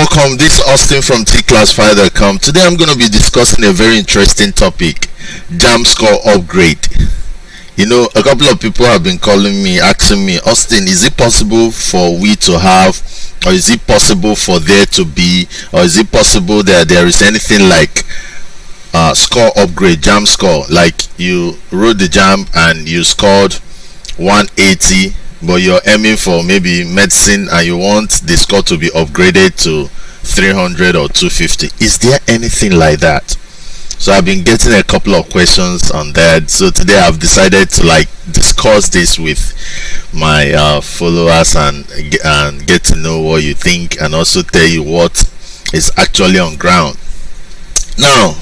welcome. This is Austin from Tclassified.com. Today I'm going to be discussing a very interesting topic, JAMB score upgrade. You know, a couple of people have been calling me, asking me, Austin, is it possible for we to have, or is it possible for there to be, or is it possible that there is anything like score upgrade, JAMB score, like you wrote the JAMB and you scored 180, but you're aiming for maybe medicine and you want the score to be upgraded to 300 or 250. Is there anything like that? So I've been getting a couple of questions on that, so today I've decided to discuss this with my followers and get to know what you think, and also tell you what is actually on ground. Now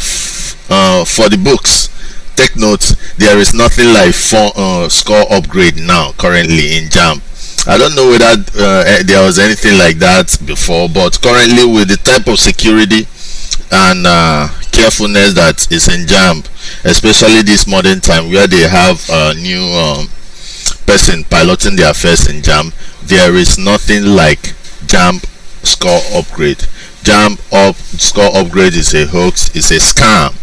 for the books, take note, there is nothing like score upgrade now currently in JAMB. I don't know whether there was anything like that before, but currently with the type of security and carefulness that is in JAMB, especially this modern time where they have a new person piloting the affairs in JAMB, there is nothing like JAMB score upgrade. JAMB score upgrade is a hoax, it's a scam.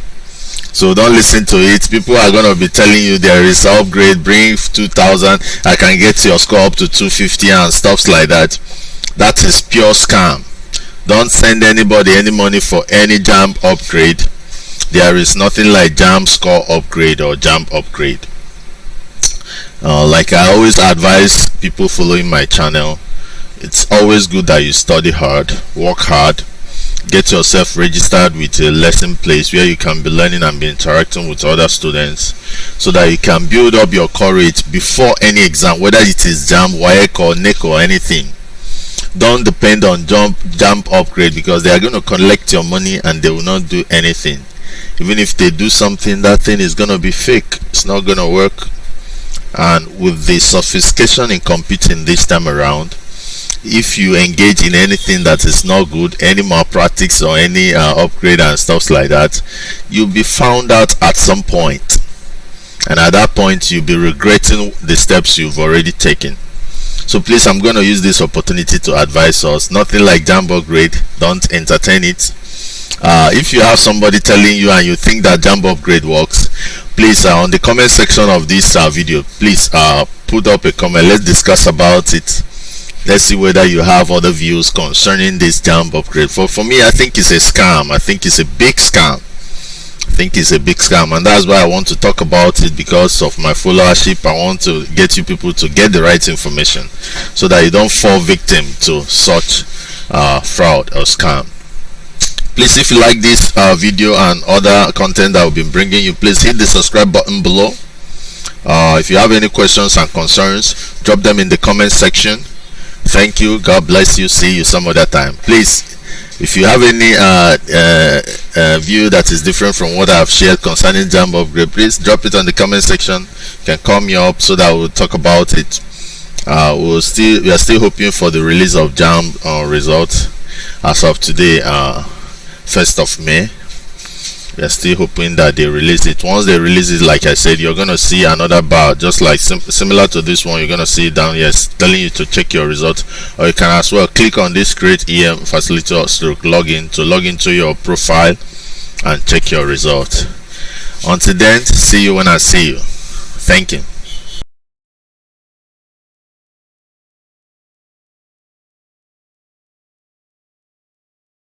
So don't listen to it. People are going to be telling you there is upgrade, bring 2000, I can get your score up to 250 and stuff like that. That is pure scam. Don't send anybody any money for any JAMB upgrade. There is nothing like JAMB score upgrade or JAMB upgrade. Like I always advise people following my channel, it's always good that you study hard, work hard, get yourself registered with a lesson place where you can be learning and be interacting with other students, so that you can build up your courage before any exam, whether it is JAMB, WAEC or NEC or anything. Don't depend on JAMB upgrade, because they are going to collect your money and they will not do anything. Even if they do something, that thing is going to be fake. It's not going to work. And with the sophistication in computing this time around, if you engage in anything that is not good, any malpractice or any upgrade and stuff like that, you'll be found out at some point, and at that point you'll be regretting the steps you've already taken. So please, I'm going to use this opportunity to advise us, nothing like JAMB upgrade, don't entertain it. If you have somebody telling you and you think that JAMB upgrade works, please on the comment section of this video, please put up a comment. Let's discuss about it. Let's see whether you have other views concerning this JAMB upgrade. For me, I think it's a scam. I think it's a big scam. And that's why I want to talk about it, because of my followership. I want to get you people to get the right information, so that you don't fall victim to such fraud or scam. Please, if you like this video and other content that I've been bringing you, please hit the subscribe button below. If you have any questions and concerns, drop them in the comment section. Thank you. God bless you. See you some other time. Please, if you have any view that is different from what I've shared concerning JAMB upgrade, please drop it on the comment section. You can call me up so that we'll talk about it. We are still hoping for the release of JAMB results as of today, 1st of May. We are still hoping that they release it. Once they release it, like I said, you're going to see another bar just like similar to this one. You're going to see it down here telling you to check your results, or you can as well click on this create EM facilitator stroke login to log into your profile and check your results. Until then, see you when I see you. Thank you.